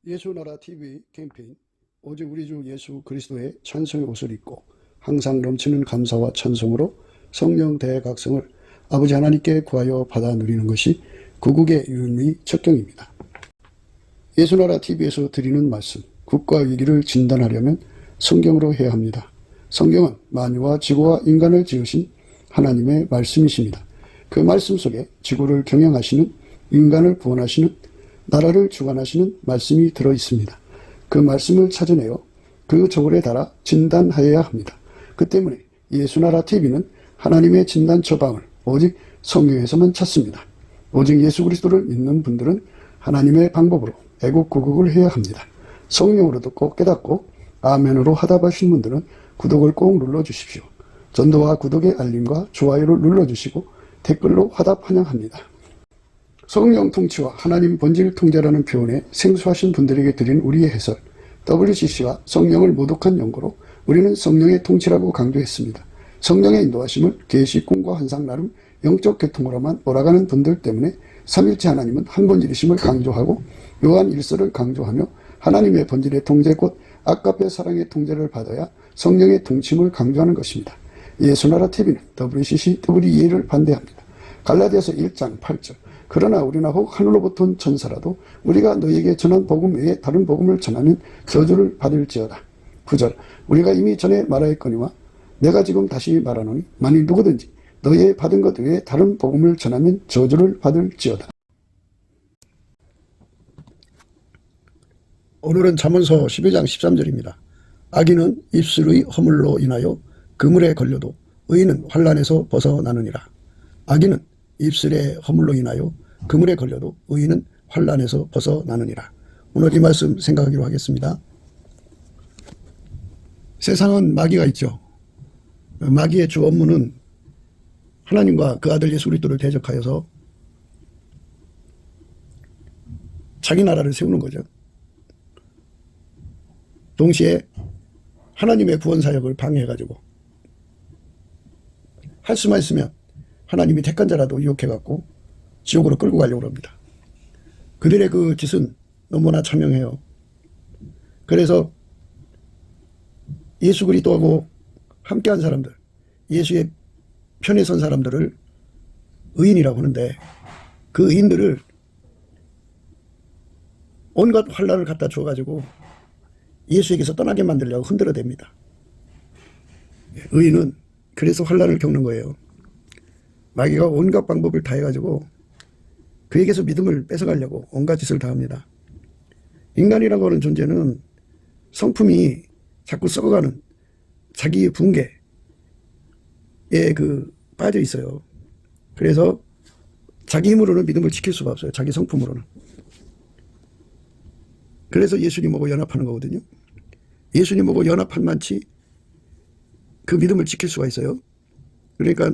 예수나라 TV 캠페인 오직 우리 주 예수 그리스도의 찬송의 옷을 입고 항상 넘치는 감사와 찬송으로 성령 대각성을 아버지 하나님께 구하여 받아 누리는 것이 구국의 유일무이 척경입니다. 예수나라 TV에서 드리는 말씀, 국가 위기를 진단하려면 성경으로 해야 합니다. 성경은 만유와 지구와 인간을 지으신 하나님의 말씀이십니다. 그 말씀 속에 지구를 경영하시는, 인간을 구원하시는, 나라를 주관하시는 말씀이 들어있습니다. 그 말씀을 찾아내어 그 저울에 달아 진단하여야 합니다. 그 때문에 예수나라 TV는 하나님의 진단 처방을 오직 성경에서만 찾습니다. 오직 예수 그리스도를 믿는 분들은 하나님의 방법으로 애국구국을 해야 합니다. 성령으로 듣고 깨닫고 아멘으로 화답하신 분들은 구독을 꼭 눌러주십시오. 전도와 구독의 알림과 좋아요를 눌러주시고 댓글로 화답 환영합니다. 성령 통치와 하나님 본질 통제라는 표현에 생소하신 분들에게 드린 우리의 해설, WCC가 성령을 모독한 연고로 우리는 성령의 통치라고 강조했습니다. 성령의 인도하심을 계시, 꿈과 환상 나름 영적 계통으로만 몰아가는 분들 때문에 삼일체 하나님은 한 본질이심을 강조하고 요한 1서를 강조하며 하나님의 본질의 통제 곧 아까페 사랑의 통제를 받아야 성령의 통치임을 강조하는 것입니다. 예수나라 TV는 WCC, WEA를 반대합니다. 갈라디아서 1장 8절 그러나 우리나 혹 하늘로부터 온 천사라도 우리가 너희에게 전한 복음 외에 다른 복음을 전하면 저주를 받을지어다. 9절 우리가 이미 전에 말하였거니와 내가 지금 다시 말하노니 만일 누구든지 너희의 받은 것 외에 다른 복음을 전하면 저주를 받을지어다. 오늘은 잠언서 12장 13절입니다. 악인은 입술의 허물로 인하여 그물에 걸려도 의인은 환난에서 벗어나느니라. 악인은 입술의 허물로 인하여 그물에 걸려도 의인은 환난에서 벗어나느니라. 오늘 이 말씀 생각하기로 하겠습니다. 세상은 마귀가 있죠. 마귀의 주 업무는 하나님과 그 아들 예수 그리스도를 대적하여서 자기 나라를 세우는 거죠. 동시에 하나님의 구원 사역을 방해해가지고 할 수만 있으면 하나님이 택한 자라도 유혹해갖고 지옥으로 끌고 가려고 합니다. 그들의 그 짓은 너무나 참명해요. 그래서 예수 그리스도하고 함께한 사람들, 예수의 편에 선 사람들을 의인이라고 하는데 그 의인들을 온갖 환난을 갖다 주어가지고 예수에게서 떠나게 만들려고 흔들어댑니다. 의인은 그래서 환난을 겪는 거예요. 마귀가 온갖 방법을 다 해가지고 그에게서 믿음을 뺏어가려고 온갖 짓을 다 합니다. 인간이라고 하는 존재는 성품이 자꾸 썩어가는 자기 붕괴에 빠져 있어요. 그래서 자기 힘으로는 믿음을 지킬 수가 없어요. 자기 성품으로는. 그래서 예수님하고 연합하는 거거든요. 예수님하고 연합한 만치 그 믿음을 지킬 수가 있어요. 그러니까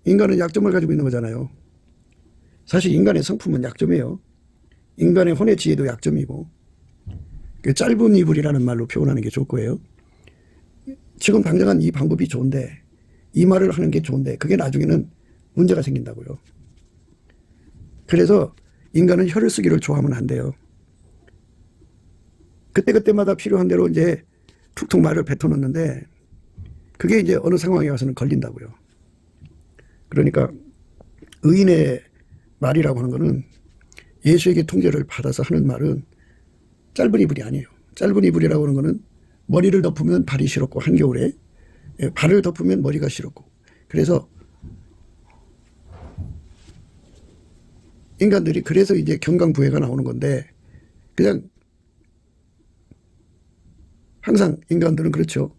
인간은 약점을 가지고 있는 거잖아요. 사실 인간의 성품은 약점이에요. 인간의 혼의 지혜도 약점이고 그 짧은 이불이라는 말로 표현하는 게 좋을 거예요. 지금 당장은 이 방법이 좋은데 이 말을 하는 게 좋은데 그게 나중에는 문제가 생긴다고요. 그래서 인간은 혀를 쓰기를 좋아하면 안 돼요. 그때그때마다 필요한 대로 이제 툭툭 말을 뱉어놓는데 그게 이제 어느 상황에 와서는 걸린다고요. 그러니까 의인의 말이라고 하는 거는 예수에게 통제를 받아서 하는 말은 짧은 이불이 아니에요. 짧은 이불이라고 하는 거는 머리를 덮으면 발이 시렵고 한겨울에 발을 덮으면 머리가 시렵고 그래서 인간들이 그래서 이제 경강부회가 나오는 건데 그냥 항상 인간들은 그렇죠.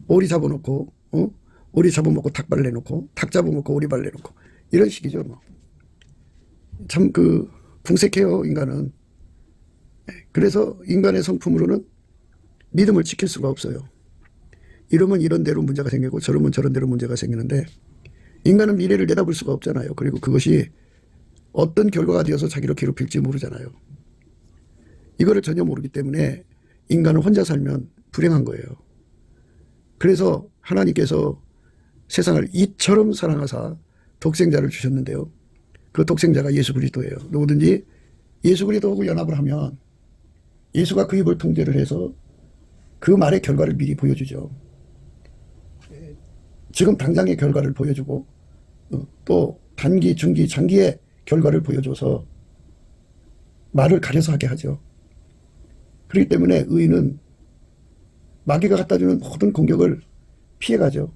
오리 잡아놓고 오리 잡아먹고 닭발 내놓고 닭 잡아먹고 오리발 내놓고 이런 식이죠. 뭐. 참 궁색해요 인간은. 그래서 인간의 성품으로는 믿음을 지킬 수가 없어요. 이러면 이런 대로 문제가 생기고 저러면 저런 대로 문제가 생기는데 인간은 미래를 내다볼 수가 없잖아요. 그리고 그것이 어떤 결과가 되어서 자기를 괴롭힐지 모르잖아요. 이거를 전혀 모르기 때문에 인간은 혼자 살면 불행한 거예요. 그래서 하나님께서 세상을 이처럼 사랑하사 독생자를 주셨는데요. 그 독생자가 예수 그리스도예요. 누구든지 예수 그리스도하고 연합을 하면 예수가 그 입을 통제를 해서 그 말의 결과를 미리 보여주죠. 지금 당장의 결과를 보여주고 또 단기, 중기, 장기의 결과를 보여줘서 말을 가려서 하게 하죠. 그렇기 때문에 의인은 마귀가 갖다주는 모든 공격을 피해가죠.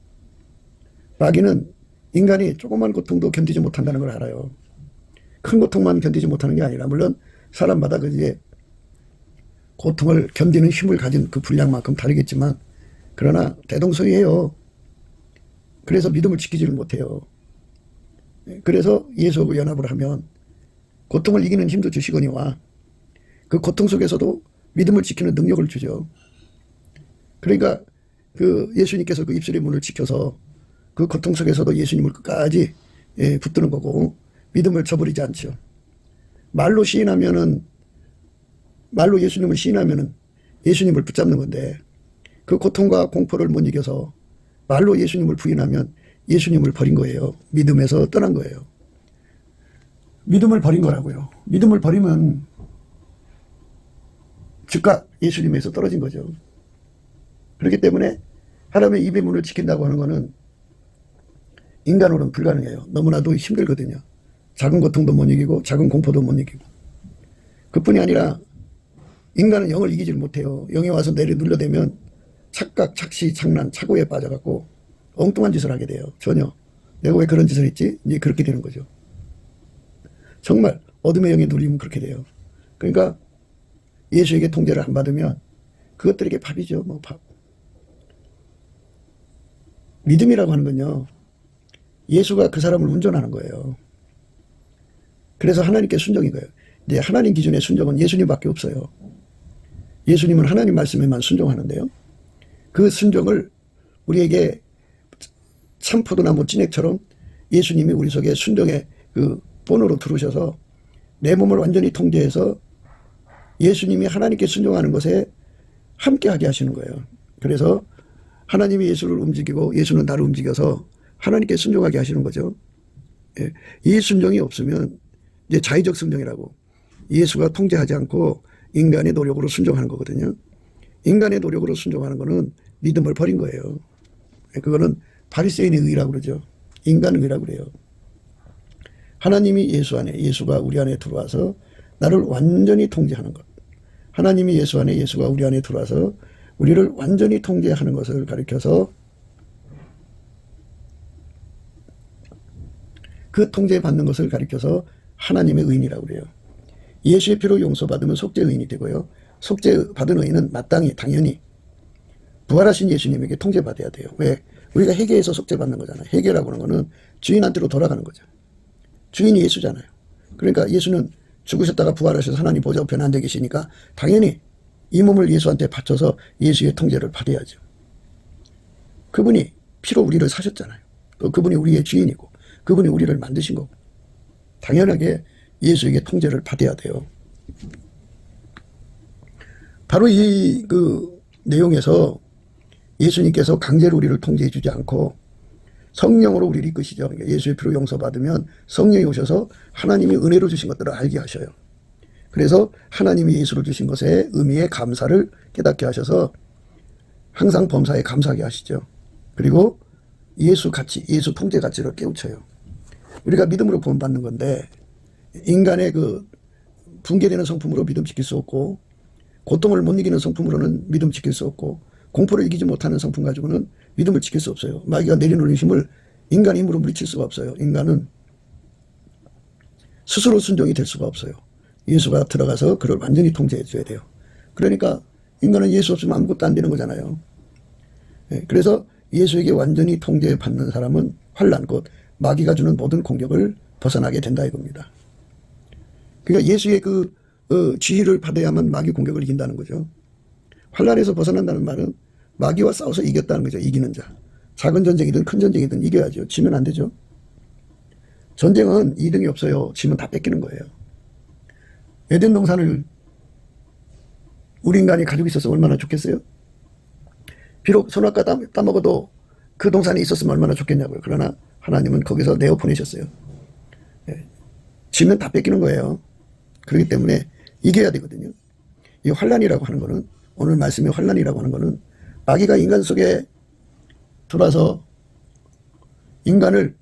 마귀는 인간이 조그만 고통도 견디지 못한다는 걸 알아요. 큰 고통만 견디지 못하는 게 아니라 물론 사람마다 그 이제 고통을 견디는 힘을 가진 그 분량만큼 다르겠지만 그러나 대동소이해요. 그래서 믿음을 지키지를 못해요. 그래서 예수하고 연합을 하면 고통을 이기는 힘도 주시거니와 그 고통 속에서도 믿음을 지키는 능력을 주죠. 그러니까 그 예수님께서 그 입술의 문을 지켜서 그 고통 속에서도 예수님을 끝까지 붙드는 거고 믿음을 저버리지 않죠. 말로 예수님을 시인하면은 예수님을 붙잡는 건데 그 고통과 공포를 못 이겨서 말로 예수님을 부인하면 예수님을 버린 거예요. 믿음에서 떠난 거예요. 믿음을 버린 거라고요. 믿음을 버리면 즉각 예수님에서 떨어진 거죠. 그렇기 때문에 하나님의 입의 문을 지킨다고 하는 거는 인간으로는 불가능해요. 너무나도 힘들거든요. 작은 고통도 못 이기고 작은 공포도 못 이기고. 그뿐이 아니라 인간은 영을 이기질 못해요. 영이 와서 내리 눌러대면 착각, 착시, 착란, 착오에 빠져갖고 엉뚱한 짓을 하게 돼요. 전혀. 내가 왜 그런 짓을 했지? 이제 그렇게 되는 거죠. 정말 어둠의 영에 눌리면 그렇게 돼요. 그러니까 예수에게 통제를 안 받으면 그것들에게 밥이죠. 뭐 밥. 믿음이라고 하는 건요. 예수가 그 사람을 운전하는 거예요. 그래서 하나님께 순종인 거예요. 이제 하나님 기준의 순종은 예수님밖에 없어요. 예수님은 하나님 말씀에만 순종하는데요. 그 순종을 우리에게 참포도나무 찐액처럼 예수님이 우리 속에 순종의 그 본으로 들어오셔서 내 몸을 완전히 통제해서 예수님이 하나님께 순종하는 것에 함께하게 하시는 거예요. 그래서 하나님이 예수를 움직이고 예수는 나를 움직여서 하나님께 순종하게 하시는 거죠. 예. 이 순종이 없으면 이제 자의적 순종이라고 예수가 통제하지 않고 인간의 노력으로 순종하는 거거든요. 인간의 노력으로 순종하는 거는 믿음을 버린 거예요. 그거는 바리새인의 의라고 그러죠. 인간의 의라고 그래요. 하나님이 예수 안에, 예수가 우리 안에 들어와서 나를 완전히 통제하는 것. 하나님이 예수 안에, 예수가 우리 안에 들어와서 우리를 완전히 통제하는 것을 가리켜서 그 통제받는 것을 가리켜서 하나님의 의인이라고 그래요. 예수의 피로 용서받으면 속죄 의인이 되고요. 속죄받은 의인은 마땅히 당연히 부활하신 예수님에게 통제받아야 돼요. 왜? 우리가 회개해서 속죄받는 거잖아요. 회개라고 하는 거는 주인한테로 돌아가는 거죠. 주인이 예수잖아요. 그러니까 예수는 죽으셨다가 부활하셔서 하나님 보좌 우편에 앉아 계시니까 당연히 이 몸을 예수한테 바쳐서 예수의 통제를 받아야죠. 그분이 피로 우리를 사셨잖아요. 또 그분이 우리의 주인이고 그분이 우리를 만드신 거고 당연하게 예수에게 통제를 받아야 돼요. 바로 이 그 내용에서 예수님께서 강제로 우리를 통제해 주지 않고 성령으로 우리를 이끄시죠. 그러니까 예수의 피로 용서받으면 성령이 오셔서 하나님이 은혜로 주신 것들을 알게 하셔요. 그래서 하나님이 예수를 주신 것의 의미의 감사를 깨닫게 하셔서 항상 범사에 감사하게 하시죠. 그리고 예수 가치, 예수 통제 가치를 깨우쳐요. 우리가 믿음으로 구원받는 건데 인간의 그 붕괴되는 성품으로 믿음 지킬 수 없고 고통을 못 이기는 성품으로는 믿음 지킬 수 없고 공포를 이기지 못하는 성품 가지고는 믿음을 지킬 수 없어요. 마귀가 내려놓는 힘을 인간의 힘으로 물리칠 수가 없어요. 인간은 스스로 순종이 될 수가 없어요. 예수가 들어가서 그를 완전히 통제해 줘야 돼요. 그러니까 인간은 예수 없으면 아무것도 안 되는 거잖아요. 그래서 예수에게 완전히 통제받는 사람은 환난 곧 마귀가 주는 모든 공격을 벗어나게 된다 이겁니다. 그러니까 예수의 그 지휘를 받아야만 마귀 공격을 이긴다는 거죠. 환난에서 벗어난다는 말은 마귀와 싸워서 이겼다는 거죠. 이기는 자. 작은 전쟁이든 큰 전쟁이든 이겨야죠. 지면 안 되죠. 전쟁은 2등이 없어요. 지면 다 뺏기는 거예요. 에덴 동산을 우리 인간이 가지고 있어서 얼마나 좋겠어요? 비록 선악과 따먹어도 그 동산에 있었으면 얼마나 좋겠냐고요. 그러나 하나님은 거기서 내어 보내셨어요. 지면 다 뺏기는 거예요. 그렇기 때문에 이겨야 되거든요. 이 환란이라고 하는 거는, 오늘 말씀의 환란이라고 하는 거는 마귀가 인간 속에 들어와서 인간을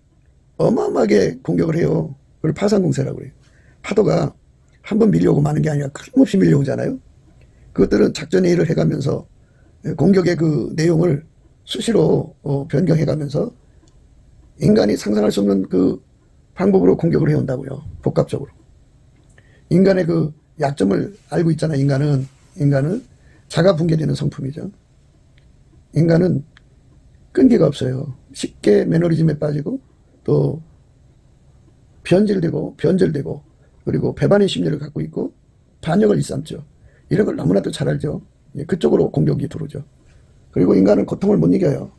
어마어마하게 공격을 해요. 그걸 파상공세라고 그래요. 파도가 한번 밀려오고 마는 게 아니라 끊임없이 밀려오잖아요. 그것들은 작전 회의를 해가면서 공격의 그 내용을 수시로 변경해가면서 인간이 상상할 수 없는 그 방법으로 공격을 해온다고요. 복합적으로. 인간의 그 약점을 알고 있잖아요. 인간은 자가 붕괴되는 성품이죠. 인간은 끈기가 없어요. 쉽게 매너리즘에 빠지고 또 변절되고 그리고 배반의 심리를 갖고 있고 반역을 일삼죠. 이런 걸 너무나도 잘 알죠. 그쪽으로 공격이 들어오죠. 그리고 인간은 고통을 못 이겨요.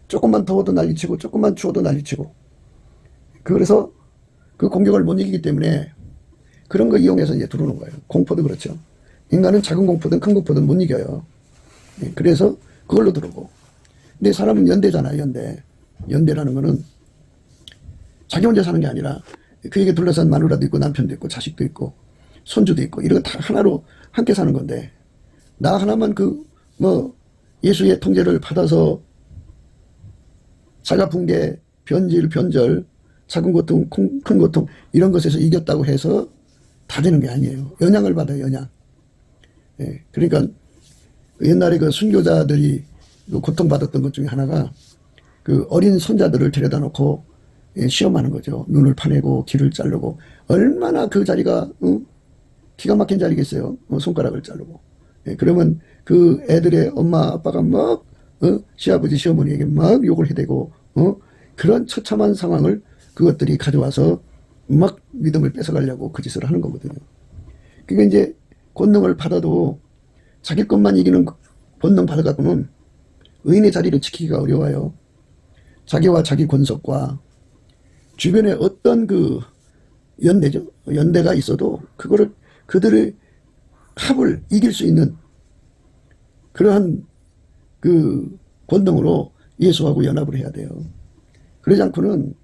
조금만 더워도 난리치고 조금만 추워도 난리치고. 그래서 그 공격을 못 이기기 때문에 그런 거 이용해서 이제 들어오는 거예요. 공포도 그렇죠. 인간은 작은 공포든 큰 공포든 못 이겨요. 그래서 그걸로 들어오고. 근데 사람은 연대잖아요. 연대라는 거는 자기 혼자 사는 게 아니라 그에게 둘러싼 마누라도 있고 남편도 있고 자식도 있고 손주도 있고 이런 거 다 하나로 함께 사는 건데, 나 하나만 예수의 통제를 받아서 자가 붕괴, 변절, 작은 고통, 큰 고통 이런 것에서 이겼다고 해서 다 되는 게 아니에요. 영향을 받아요. 영향. 그러니까 옛날에 그 순교자들이 고통받았던 것 중에 하나가 그 어린 손자들을 데려다 놓고 시험하는 거죠. 눈을 파내고 귀를 자르고. 얼마나 그 자리가 기가 막힌 자리겠어요. 손가락을 자르고. 그러면 그 애들의 엄마 아빠가 막 시아버지 시어머니에게 막 욕을 해대고 그런 처참한 상황을 그것들이 가져와서 막 믿음을 뺏어가려고 그 짓을 하는 거거든요. 그러니까 이제 권능을 받아도 자기 것만 이기는 권능 받아갖고는 의인의 자리를 지키기가 어려워요. 자기와 자기 권속과 주변에 어떤 그 연대가 있어도 그들의 합을 이길 수 있는 그러한 그 권능으로 예수하고 연합을 해야 돼요. 그러지 않고는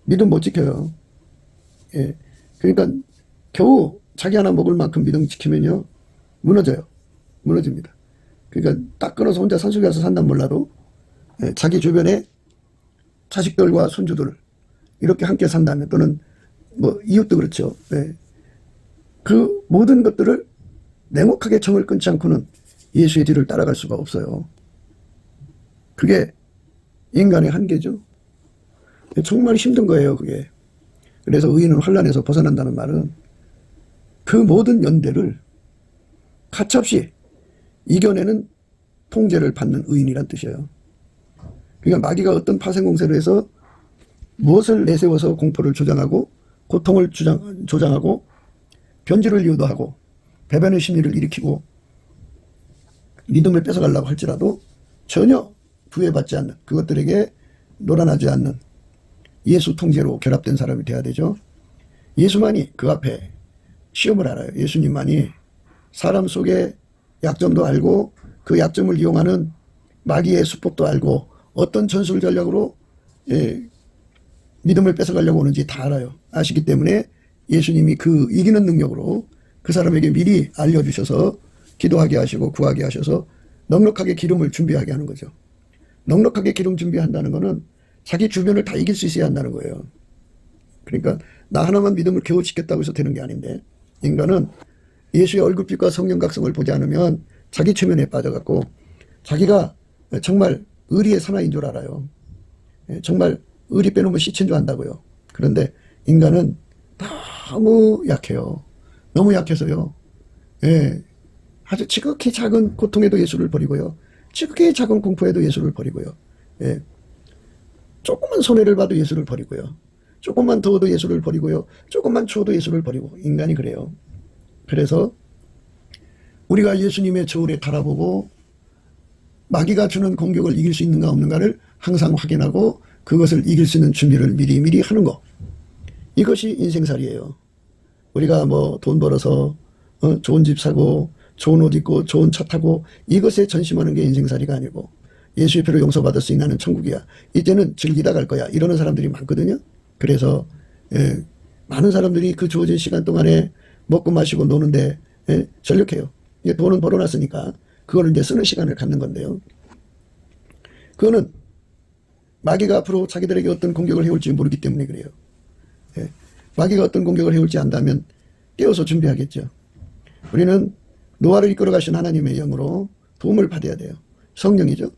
믿음 못 지켜요. 그러니까 겨우 자기 하나 먹을 만큼 믿음 지키면요 무너집니다. 그러니까 딱 끊어서 혼자 산속에 가서 산단 몰라도 자기 주변에 자식들과 손주들 이렇게 함께 산다면, 또는 이웃도 그렇죠. 그 모든 것들을 냉혹하게 정을 끊지 않고는 예수의 뒤를 따라갈 수가 없어요. 그게 인간의 한계죠. 정말 힘든 거예요, 그게. 그래서 의인은 환란에서 벗어난다는 말은 그 모든 연대를 가차없이 이겨내는 통제를 받는 의인이란 뜻이에요. 그러니까 마귀가 어떤 파생공세를 해서 무엇을 내세워서 공포를 조장하고 고통을 조장하고 변질을 유도하고 배반의 심리를 일으키고 믿음을 뺏어가려고 할지라도 전혀 구애받지 않는, 그것들에게 놀아나지 않는 예수 통제로 결합된 사람이 돼야 되죠. 예수만이 그 앞에 시험을 알아요. 예수님만이 사람 속의 약점도 알고 그 약점을 이용하는 마귀의 수법도 알고 어떤 전술 전략으로 믿음을 뺏어가려고 오는지 다 알아요. 아시기 때문에 예수님이 그 이기는 능력으로 그 사람에게 미리 알려주셔서 기도하게 하시고 구하게 하셔서 넉넉하게 기름을 준비하게 하는 거죠. 넉넉하게 기름 준비한다는 거는 자기 주변을 다 이길 수 있어야 한다는 거예요. 그러니까 나 하나만 믿음을 겨우 지켰다고 해서 되는 게 아닌데, 인간은 예수의 얼굴빛과 성령 각성을 보지 않으면 자기 최면에 빠져갖고 자기가 정말 의리의 사나이인 줄 알아요. 정말 의리 빼놓으면 시체인 줄 안다고요. 그런데 인간은 너무 약해요. 너무 약해서요. 아주 지극히 작은 고통에도 예수를 버리고요. 지극히 작은 공포에도 예수를 버리고요. 조금만 손해를 봐도 예수를 버리고요. 조금만 더워도 예수를 버리고요. 조금만 추워도 예수를 버리고. 인간이 그래요. 그래서 우리가 예수님의 저울에 달아보고 마귀가 주는 공격을 이길 수 있는가 없는가를 항상 확인하고 그것을 이길 수 있는 준비를 미리 하는 거. 이것이 인생살이에요. 우리가 돈 벌어서 좋은 집 사고 좋은 옷 입고 좋은 차 타고 이것에 전심하는 게 인생살이가 아니고, 예수의 피로 용서받을 수 있는 천국이야, 이제는 즐기다 갈 거야, 이러는 사람들이 많거든요. 그래서 많은 사람들이 그 주어진 시간 동안에 먹고 마시고 노는데 예, 전력해요. 이제 돈은 벌어놨으니까 그거를 이제 쓰는 시간을 갖는 건데요. 그거는 마귀가 앞으로 자기들에게 어떤 공격을 해올지 모르기 때문에 그래요. 예, 마귀가 어떤 공격을 해올지 안다면 떼어서 준비하겠죠. 우리는 노아를 이끌어 가신 하나님의 영으로 도움을 받아야 돼요. 성령이죠.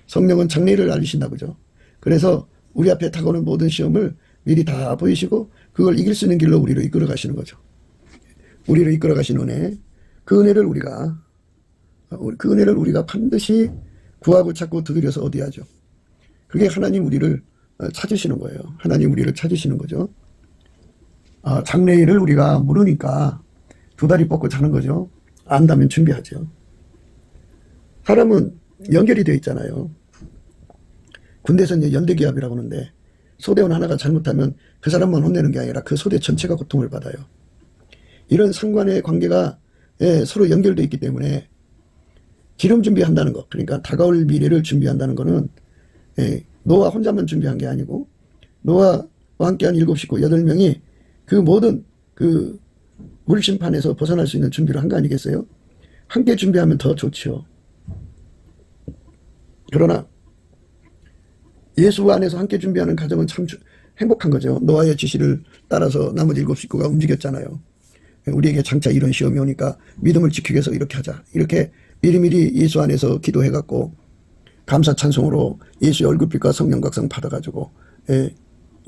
성령은 장래일을 알리신다고 그죠. 그래서 우리 앞에 다가오는 모든 시험을 미리 다 보이시고 그걸 이길 수 있는 길로 우리를 이끌어 가시는 거죠. 우리를 이끌어 가신 은혜, 그 은혜를 우리가 반드시 구하고 찾고 두드려서 얻어야죠. 그게 하나님 우리를 찾으시는 거예요. 하나님 우리를 찾으시는 거죠. 장래일을 우리가 모르니까 두 다리 뻗고 자는 거죠. 안다면 준비하죠. 사람은 연결이 되어 있잖아요. 군대에서는 연대기합이라고 하는데 소대원 하나가 잘못하면 그 사람만 혼내는 게 아니라 그 소대 전체가 고통을 받아요. 이런 상관의 관계가 서로 연결되어 있기 때문에 기름 준비한다는 것, 그러니까 다가올 미래를 준비한다는 것은 노아 혼자만 준비한 게 아니고 노아와 함께한 7 식구 8명이 그 모든 그 물심판에서 벗어날 수 있는 준비를 한 거 아니겠어요? 함께 준비하면 더 좋죠. 그러나 예수 안에서 함께 준비하는 가정은 참 행복한 거죠. 노아의 지시를 따라서 나머지 7 식구가 움직였잖아요. 우리에게 장차 이런 시험이 오니까 믿음을 지키기 위해서 이렇게 하자. 이렇게 미리미리 예수 안에서 기도해갖고 감사 찬송으로 예수의 얼굴빛과 성령 각성 받아가지고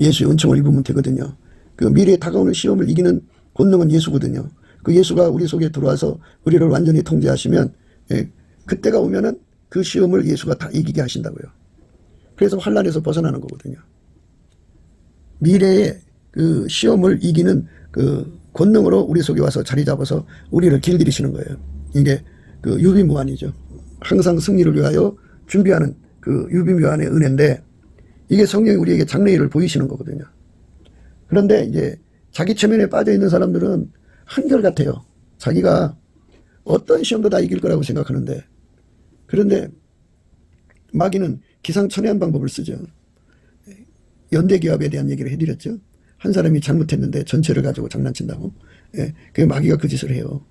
예수의 은총을 입으면 되거든요. 그 미래에 다가오는 시험을 이기는 권능은 예수거든요. 그 예수가 우리 속에 들어와서 우리를 완전히 통제하시면 그때가 오면은 그 시험을 예수가 다 이기게 하신다고요. 그래서 환난에서 벗어나는 거거든요. 미래의 그 시험을 이기는 그 권능으로 우리 속에 와서 자리 잡아서 우리를 길들이시는 거예요. 이게 그 유비무환이죠. 항상 승리를 위하여 준비하는 그 유비무환의 은혜인데 이게 성령이 우리에게 장래일을 보이시는 거거든요. 그런데 이제 자기 체면에 빠져 있는 사람들은 한결같아요. 자기가 어떤 시험도 다 이길 거라고 생각하는데 그런데 마귀는 기상천외한 방법을 쓰죠. 연대기합에 대한 얘기를 해드렸죠. 한 사람이 잘못했는데 전체를 가지고 장난친다고. 그 마귀가 그 짓을 해요.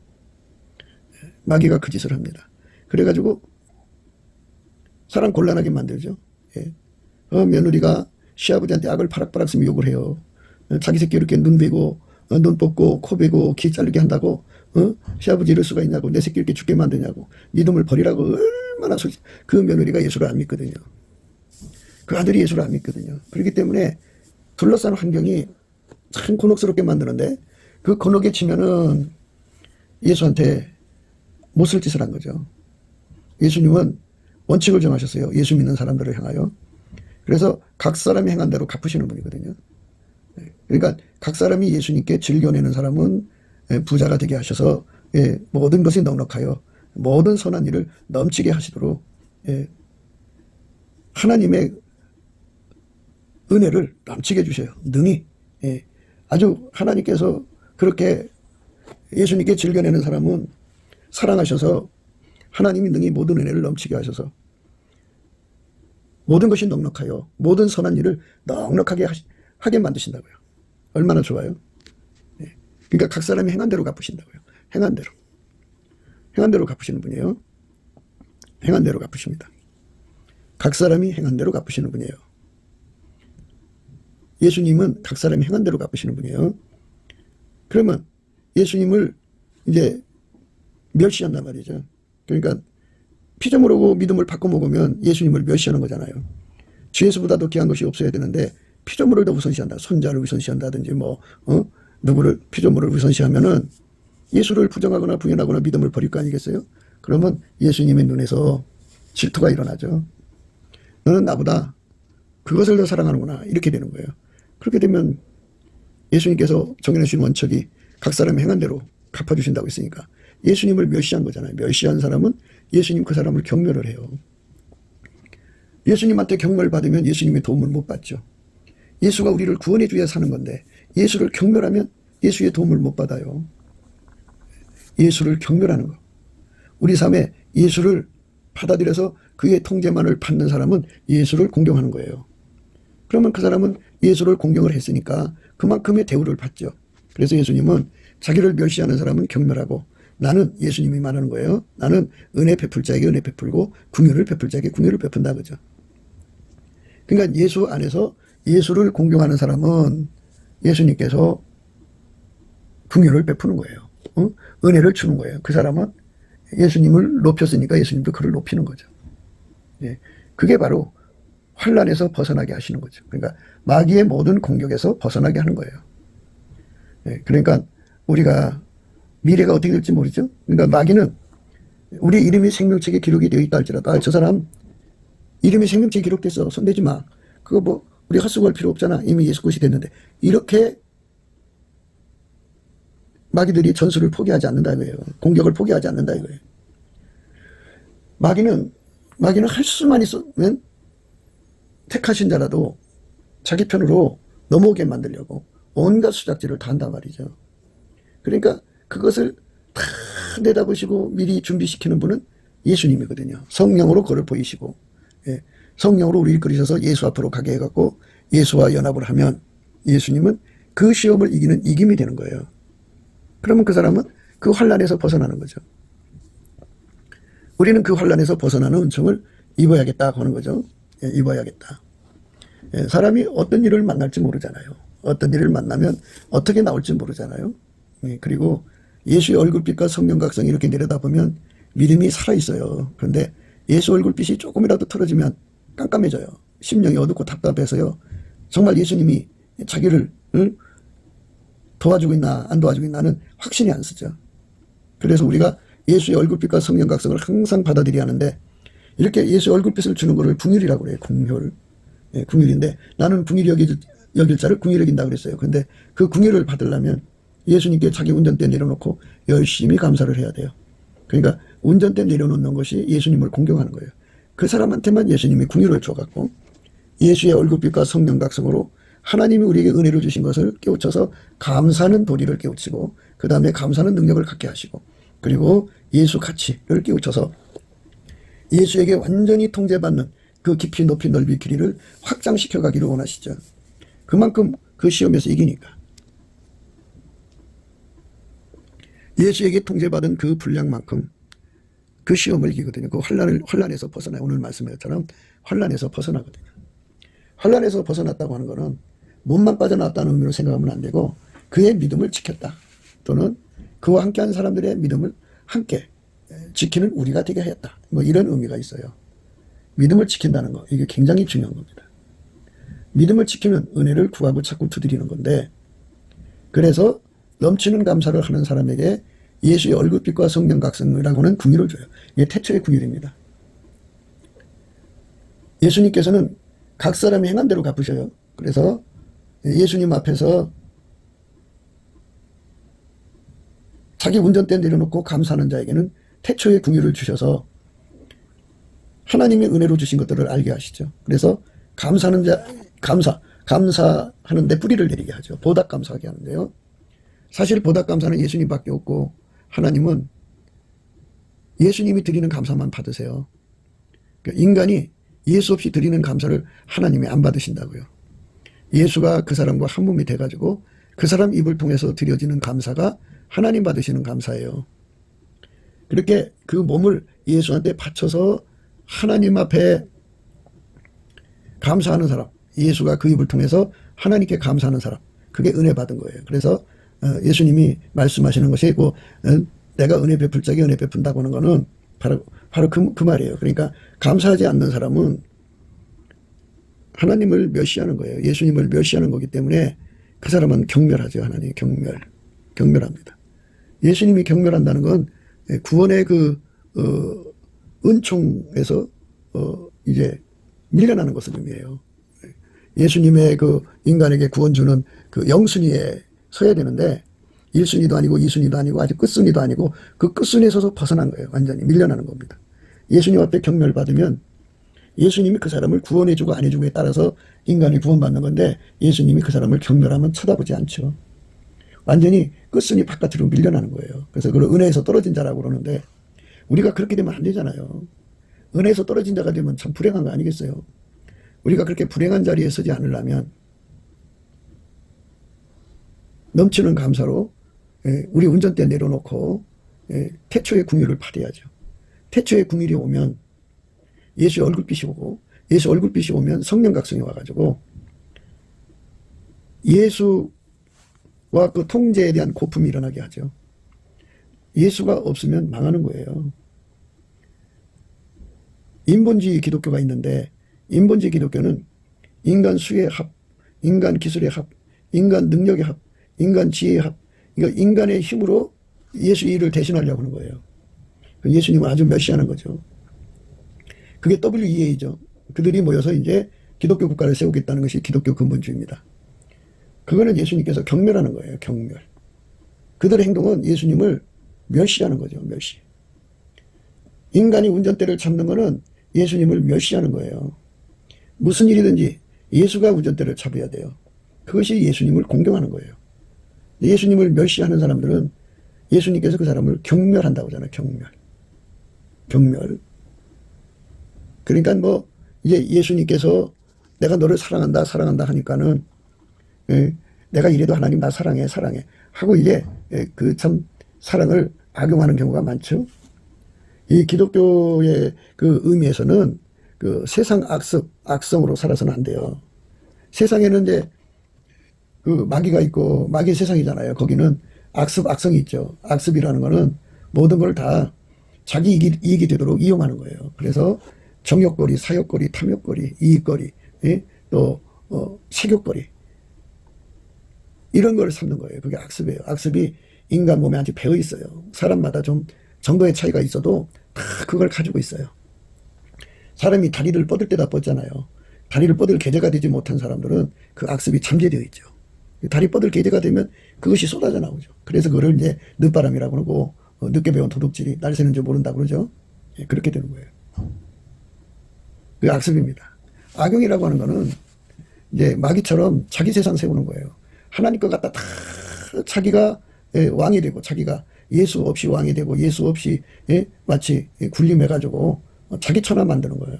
마귀가 그 짓을 합니다. 그래가지고 사람 곤란하게 만들죠. 며느리가 시아버지한테 악을 파락파락 쓰며 욕을 해요. 자기 새끼 이렇게 눈 베고 눈 뽑고 코 베고 귀 자르게 한다고 시아버지 이럴 수가 있냐고 내 새끼 이렇게 죽게 만드냐고 믿음을 버리라고 얼마나 그 며느리가 예수를 안 믿거든요. 그 아들이 예수를 안 믿거든요. 그렇기 때문에 둘러싼 환경이 참 곤혹스럽게 만드는데 그 곤혹에 치면은 예수한테 못 쓸 짓을 한 거죠. 예수님은 원칙을 정하셨어요. 예수 믿는 사람들을 향하여. 그래서 각 사람이 행한 대로 갚으시는 분이거든요. 그러니까 각 사람이 예수님께 즐겨내는 사람은 부자가 되게 하셔서 모든 것이 넉넉하여 모든 선한 일을 넘치게 하시도록 하나님의 은혜를 넘치게 해주셔요. 능히. 아주 하나님께서 그렇게 예수님께 즐겨내는 사람은 사랑하셔서 하나님이 능히 모든 은혜를 넘치게 하셔서 모든 것이 넉넉하여 모든 선한 일을 넉넉하게 하게 만드신다고요. 얼마나 좋아요. 그러니까 각 사람이 행한 대로 갚으신다고요. 행한 대로. 행한 대로 갚으시는 분이에요. 행한 대로 갚으십니다. 각 사람이 행한 대로 갚으시는 분이에요. 예수님은 각 사람이 행한 대로 갚으시는 분이에요. 그러면 예수님을 이제 멸시한단 말이죠. 그러니까 피조물하고 믿음을 바꿔 먹으면 예수님을 멸시하는 거잖아요. 주 예수보다도 귀한 것이 없어야 되는데 피조물을 더 우선시한다. 손자를 우선시한다든지 누구를 피조물을 우선시하면은 예수를 부정하거나 부인하거나 믿음을 버릴 거 아니겠어요? 그러면 예수님의 눈에서 질투가 일어나죠. 너는 나보다 그것을 더 사랑하는구나. 이렇게 되는 거예요. 그렇게 되면 예수님께서 정해놓으신 원칙이 각 사람이 행한 대로 갚아주신다고 했으니까 예수님을 멸시한 거잖아요. 멸시한 사람은 예수님 그 사람을 경멸을 해요. 예수님한테 경멸 받으면 예수님의 도움을 못 받죠. 예수가 우리를 구원해 주어야 사는 건데 예수를 경멸하면 예수의 도움을 못 받아요. 예수를 경멸하는 거. 우리 삶에 예수를 받아들여서 그의 통제만을 받는 사람은 예수를 공경하는 거예요. 그러면 그 사람은 예수를 공경을 했으니까 그만큼의 대우를 받죠. 그래서 예수님은 자기를 멸시하는 사람은 경멸하고 나는 예수님이 말하는 거예요. 나는 은혜 베풀 자에게 은혜 베풀고 긍휼을 베풀 자에게 긍휼을 베푼다 그죠. 그러니까 예수 안에서 예수를 공경하는 사람은 예수님께서 긍휼을 베푸는 거예요. 은혜를 주는 거예요. 그 사람은 예수님을 높였으니까 예수님도 그를 높이는 거죠. 예. 그게 바로 환난에서 벗어나게 하시는 거죠. 그러니까 마귀의 모든 공격에서 벗어나게 하는 거예요. 예. 그러니까 우리가 미래가 어떻게 될지 모르죠. 그러니까 마귀는 우리 이름이 생명책에 기록이 되어 있다 할지라도 저 사람 이름이 생명책에 기록됐어. 손대지 마. 그거 뭐 우리 헛수고할 필요 없잖아. 이미 예수 것이 됐는데. 이렇게 마귀들이 전술을 포기하지 않는다 이거예요. 공격을 포기하지 않는다 이거예요. 마귀는 할 수만 있으면 택하신 자라도 자기 편으로 넘어오게 만들려고 온갖 수작질을 다 한단 말이죠. 그러니까 그것을 다 내다보시고 미리 준비시키는 분은 예수님이거든요. 성령으로 그걸 보이시고, 예. 성령으로 우리를 이끌으셔서 예수 앞으로 가게 해갖고 예수와 연합을 하면 예수님은 그 시험을 이기는 이김이 되는 거예요. 그러면 그 사람은 그 환난에서 벗어나는 거죠. 우리는 그 환난에서 벗어나는 은총을 입어야겠다 하는 거죠. 예, 입어야겠다. 예, 사람이 어떤 일을 만날지 모르잖아요. 어떤 일을 만나면 어떻게 나올지 모르잖아요. 예, 그리고 예수의 얼굴빛과 성령 각성이 이렇게 내려다보면 믿음이 살아있어요. 그런데 예수 얼굴빛이 조금이라도 틀어지면 깜깜해져요. 심령이 어둡고 답답해서요. 정말 예수님이 자기를 도와주고 있나 안 도와주고 있나는 확신이 안 쓰죠. 그래서 우리가 예수의 얼굴빛과 성령 각성을 항상 받아들여야 하는데 이렇게 예수의 얼굴빛을 주는 것을 긍휼이라고 그래요. 긍휼. 예, 긍휼인데 나는 긍휼히 여길 자를 긍휼히 여긴다 그랬어요. 그런데 그 긍휼을 받으려면 예수님께 자기 운전대 내려놓고 열심히 감사를 해야 돼요. 그러니까 운전대 내려놓는 것이 예수님을 공경하는 거예요. 그 사람한테만 예수님이 긍휼을 줘갖고 예수의 얼굴빛과 성령 각성으로 하나님이 우리에게 은혜를 주신 것을 깨우쳐서 감사하는 도리를 깨우치고 그 다음에 감사하는 능력을 갖게 하시고 그리고 예수 가치를 깨우쳐서 예수에게 완전히 통제받는 그 깊이 높이 넓이 길이를 확장시켜 가기를 원하시죠. 그만큼 그 시험에서 이기니까. 예수에게 통제받은 그 분량만큼 그 시험을 이기거든요. 그 환난에서 벗어나요. 오늘 말씀처럼 환난에서 벗어나거든요. 환난에서 벗어났다고 하는 것은 몸만 빠져나왔다는 의미로 생각하면 안 되고 그의 믿음을 지켰다. 또는 그와 함께한 사람들의 믿음을 함께 지키는 우리가 되게 하였다. 뭐 이런 의미가 있어요. 믿음을 지킨다는 거 이게 굉장히 중요한 겁니다. 믿음을 지키면 은혜를 구하고 자꾸 두드리는 건데 그래서 넘치는 감사를 하는 사람에게 예수의 얼굴빛과 성령 각성이라고 하는 긍휼을 줘요. 이게 태초의 긍휼입니다. 예수님께서는 각 사람이 행한 대로 갚으셔요. 그래서 예수님 앞에서 자기 운전대 내려놓고 감사하는 자에게는 태초의 긍휼을 주셔서 하나님의 은혜로 주신 것들을 알게 하시죠. 그래서 감사하는 자, 감사하는데 뿌리를 내리게 하죠. 보답 감사하게 하는데요. 사실 보답 감사는 예수님밖에 없고 하나님은 예수님이 드리는 감사만 받으세요. 인간이 예수 없이 드리는 감사를 하나님이 안 받으신다고요. 예수가 그 사람과 한 몸이 돼가지고 그 사람 입을 통해서 드려지는 감사가 하나님 받으시는 감사예요. 그렇게 그 몸을 예수한테 바쳐서 하나님 앞에 감사하는 사람, 예수가 그 입을 통해서 하나님께 감사하는 사람, 그게 은혜 받은 거예요. 그래서 예수님이 말씀하시는 것이 고 내가 은혜 베풀 자에게 은혜 베푼다고 하는 거는 바로 그 말이에요. 그러니까 감사하지 않는 사람은 하나님을 멸시하는 거예요. 예수님을 멸시하는 거기 때문에 그 사람은 경멸하죠. 하나님 경멸합니다. 예수님이 경멸한다는 건 구원의 그 은총에서 이제 밀려나는 것을 의미해요. 예수님의 그 인간에게 구원 주는 그 영순위에 서야 되는데 1순위도 아니고 2순위도 아니고 아직 끝순위도 아니고 그 끝순위에 서서 벗어난 거예요. 완전히 밀려나는 겁니다. 예수님 앞에 경멸받으면 예수님이 그 사람을 구원해주고 안 해주고에 따라서 인간이 구원받는 건데 예수님이 그 사람을 경멸하면 쳐다보지 않죠. 완전히 끝순위 바깥으로 밀려나는 거예요. 그래서 그걸 은혜에서 떨어진 자라고 그러는데 우리가 그렇게 되면 안 되잖아요. 은혜에서 떨어진 자가 되면 참 불행한 거 아니겠어요. 우리가 그렇게 불행한 자리에 서지 않으려면 넘치는 감사로 우리 운전대 내려놓고 태초의 궁율을 발휘하죠. 태초의 궁율이 오면 예수의 얼굴빛이 오고, 예수 얼굴빛이 오면 성령 각성이 와가지고 예수와 그 통제에 대한 고품이 일어나게 하죠. 예수가 없으면 망하는 거예요. 인본주의 기독교가 있는데, 인본주의 기독교는 인간 수의 합, 인간 기술의 합, 인간 능력의 합, 인간 지혜의 합, 그러니까 인간의 힘으로 예수 일을 대신하려고 하는 거예요. 예수님은 아주 멸시하는 거죠. 그게 WEA죠. 그들이 모여서 이제 기독교 국가를 세우겠다는 것이 기독교 근본주의입니다. 그거는 예수님께서 경멸하는 거예요. 경멸. 그들의 행동은 예수님을 멸시하는 거죠. 멸시. 인간이 운전대를 잡는 거는 예수님을 멸시하는 거예요. 무슨 일이든지 예수가 운전대를 잡아야 돼요. 그것이 예수님을 공경하는 거예요. 예수님을 멸시하는 사람들은 예수님께서 그 사람을 경멸한다고 하잖아요. 경멸. 경멸. 그러니까 뭐 이제 예수님께서 내가 너를 사랑한다 사랑한다 하니까는 내가 이래도 하나님 나 사랑해 사랑해 하고 이제 그 참 사랑을 악용하는 경우가 많죠. 이 기독교의 그 의미에서는 그 세상 악성으로 살아서는 안 돼요. 세상에는 이제 그 마귀가 있고 마귀의 세상이잖아요. 거기는 악성이 있죠. 악습이라는 거는 모든 걸 다 자기 이익이 되도록 이용하는 거예요. 그래서 정욕거리, 사욕거리, 탐욕거리, 이익거리, 또 색욕거리 이런 걸 삼는 거예요. 그게 악습이에요. 악습이 인간 몸에 아주 배어 있어요. 사람마다 좀 정도의 차이가 있어도 다 그걸 가지고 있어요. 사람이 다리를 뻗을 때다 뻗잖아요. 다리를 뻗을 계제가 되지 못한 사람들은 그 악습이 잠재되어 있죠. 다리 뻗을 계제가 되면 그것이 쏟아져 나오죠. 그래서 그걸 이제 늦바람이라고 그러고 늦게 배운 도둑질이 날 새는 줄 모른다고 그러죠. 그렇게 되는 거예요. 그 악습입니다. 악용이라고 하는 거는 이제 마귀처럼 자기 세상 세우는 거예요. 하나님 것 갖다 다 자기가 왕이 되고 자기가 예수 없이 왕이 되고 예수 없이 마치 군림해가지고 자기 천하 만드는 거예요.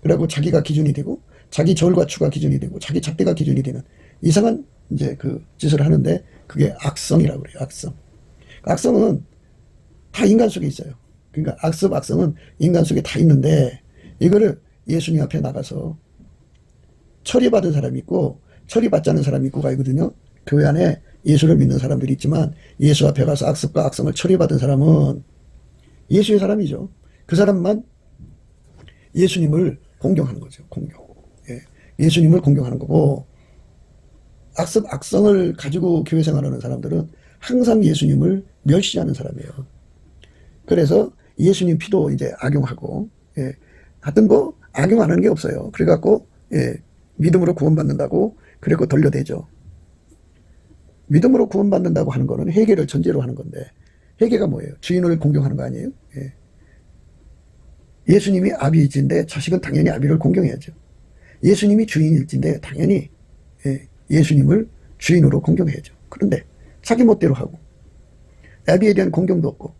그리고 자기가 기준이 되고 자기 절과 추가 기준이 되고 자기 잣대가 기준이 되는 이상한 이제 그 짓을 하는데 그게 악성이라고 그래요. 악성. 악성은 다 인간 속에 있어요. 그러니까 악성은 인간 속에 다 있는데 이거를 예수님 앞에 나가서 처리받은 사람이 있고 처리받지 않은 사람이 있고 가거든요. 교회 안에 예수를 믿는 사람들이 있지만 예수 앞에 가서 악습과 악성을 처리받은 사람은 예수의 사람이죠. 그 사람만 예수님을 공경하는 거죠. 공경. 예수님을 공경하는 거고 악습, 악성을 가지고 교회 생활하는 사람들은 항상 예수님을 멸시하는 사람이에요. 그래서 예수님 피도 이제 악용하고 하여튼 뭐 악용 안 하는 게 없어요. 그래갖고 믿음으로 구원받는다고 그래갖고 돌려대죠. 믿음으로 구원받는다고 하는 거는 회개를 전제로 하는 건데 회개가 뭐예요? 주인을 공경하는 거 아니에요? 예수님이 아비일진데 자식은 당연히 아비를 공경해야죠. 예수님이 주인일진데 당연히 예수님을 주인으로 공경해야죠. 그런데 자기 멋대로 하고 아비에 대한 공경도 없고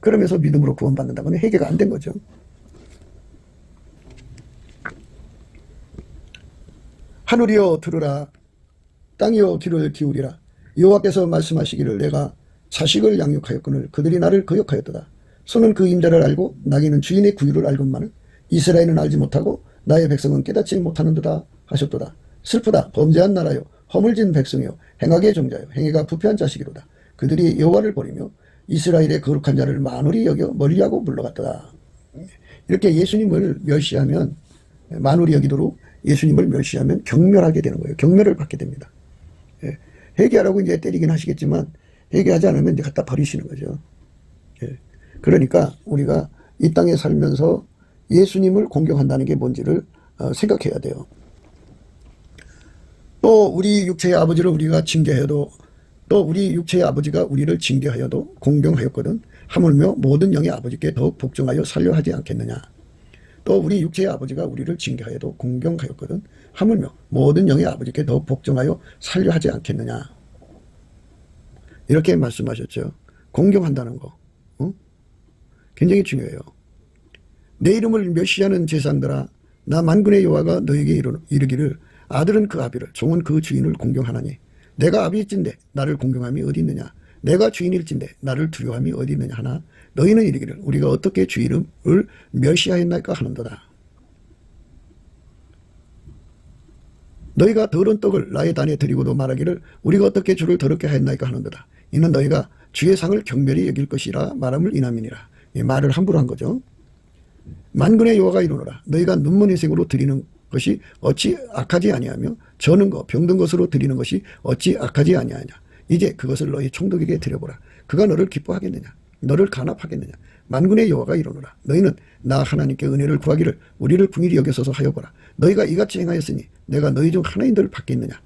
그러면서 믿음으로 구원받는다고는 회개가 안 된 거죠. 하늘이여 들으라 땅이여 귀를 기울이라 여호와께서 말씀하시기를 내가 자식을 양육하였거늘 그들이 나를 거역하였도다. 소는 그 임자를 알고 나귀는 주인의 구유를 알건만은 이스라엘은 알지 못하고 나의 백성은 깨닫지 못하는도다 하셨도다. 슬프다 범죄한 나라요 허물진 백성이요 행악의 종자요 행위가 부패한 자식이로다. 그들이 여호와를 버리며 이스라엘의 거룩한 자를 만홀히 여겨 멀리하고 물러갔도다. 이렇게 예수님을 멸시하면 만홀히 여기도록 예수님을 멸시하면 경멸하게 되는 거예요. 경멸을 받게 됩니다. 회개하라고 이제 때리긴 하시겠지만 회개하지 않으면 이제 갖다 버리시는 거죠. 그러니까 우리가 이 땅에 살면서 예수님을 공경한다는 게 뭔지를 생각해야 돼요. 또 우리 육체의 아버지를 우리가 징계해도 또 우리 육체의 아버지가 우리를 징계하여도 공경하였거든 하물며 모든 영의 아버지께 더욱 복종하여 살려 하지 않겠느냐. 또 우리 육체의 아버지가 우리를 징계하여도 공경하였거든 하물며 모든 영의 아버지께 더욱 복종하여 살려 하지 않겠느냐. 이렇게 말씀하셨죠. 공경한다는 거 굉장히 중요해요. 내 이름을 멸시하는 제사장들아 나 만군의 여호와가 너에게 이르기를 아들은 그 아비를 종은 그 주인을 공경하나니 내가 아비일진데 나를 공경함이 어디 있느냐. 내가 주인일진데 나를 두려움이 어디 있느냐 하나 너희는 이르기를 우리가 어떻게 주 이름을 멸시하였나이까 하는도다. 너희가 더러운 떡을 나의 단에 드리고도 말하기를 우리가 어떻게 주를 더럽게 하였나이까 하는도다. 이는 너희가 주의 상을 경멸히 여길 것이라 말함을 인함이니라. 말을 함부로 한 거죠. 만군의 여호와가 이르노라. 너희가 눈먼 인생으로 드리는 것이 어찌 악하지 아니하며 저는 것 병든 것으로 드리는 것이 어찌 악하지 아니하냐. 이제 그것을 너희 총독에게 드려보라. 그가 너를 기뻐하겠느냐 너를 간합하겠느냐. 만군의 여호와가 이르노라. 너희는 나 하나님께 은혜를 구하기를 우리를 긍휼히 여겨서서 하여보라. 너희가 이같이 행하였으니 내가 너희 중 하나인들을 받겠느냐.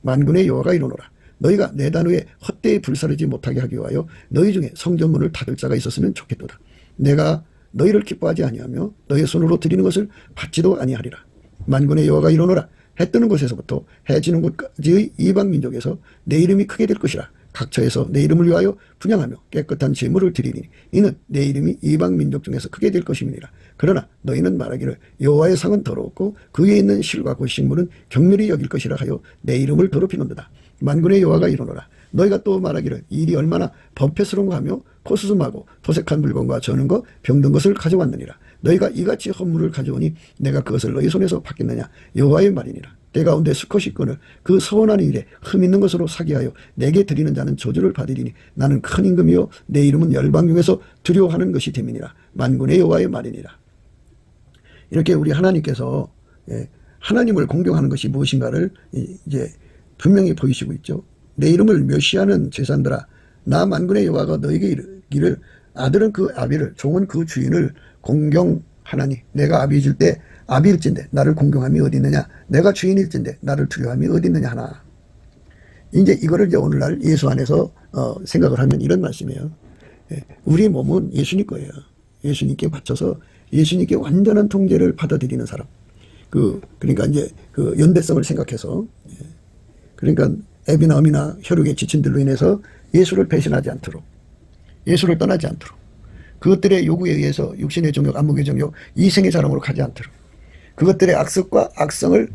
만군의 여호와가 이르노라. 너희가 내 단후에 헛되이 불사르지 못하게 하기 위하여 너희 중에 성전문을 닫을 자가 있었으면 좋겠도다. 내가 너희를 기뻐하지 아니하며 너희 손으로 드리는 것을 받지도 아니하리라. 만군의 여호와가 이르노라. 해 뜨는 곳에서부터 해 지는 곳까지의 이방 민족에서 내 이름이 크게 될 것이라. 각처에서 내 이름을 위하여 분향하며 깨끗한 제물을 드리니 이는 내 이름이 이방 민족 중에서 크게 될 것임이니라. 그러나 너희는 말하기를 여호와의 상은 더러웠고 그 위에 있는 실과 그 식물은 경멸히 여길 것이라 하여 내 이름을 더럽히는도다. 만군의 여호와가 이르노라. 너희가 또 말하기를 이 일이 얼마나 범패스러운 거 하며 코스슴하고 토색한 물건과 저는 것 병든 것을 가져왔느니라. 너희가 이같이 헌물을 가져오니 내가 그것을 너희 손에서 받겠느냐. 여호와의 말이니라. 때 가운데 수컷이 있거늘 그 서원하는 일에 흠 있는 것으로 사기하여 내게 드리는 자는 저주를 받으리니 나는 큰 임금이요 내 이름은 열방 중에서 두려워하는 것이 됨이니라. 만군의 여호와의 말이니라. 이렇게 우리 하나님께서 하나님을 공경하는 것이 무엇인가를 이제 분명히 보이시고 있죠. 내 이름을 멸시하는 제사들아 나 만군의 여호와가 너에게 이르기를 아들은 그 아비를 종은 그 주인을 공경하나니 내가 아비일 때 아비일진데 나를 공경함이 어디 있느냐. 내가 주인일진데 나를 두려움이 어디 있느냐 하나. 이제 이거를 이제 오늘날 예수 안에서 생각을 하면 이런 말씀이에요. 우리 몸은 예수님 거예요. 예수님께 바쳐서 예수님께 완전한 통제를 받아들이는 사람. 그러니까 이제 그 연대성을 생각해서 그러니까 애비나 어미나 혈육의 지친들로 인해서 예수를 배신하지 않도록 예수를 떠나지 않도록 그것들의 요구에 의해서 육신의 정욕, 안목의 정욕, 이생의 자랑으로 가지 않도록 그것들의 악습과 악성을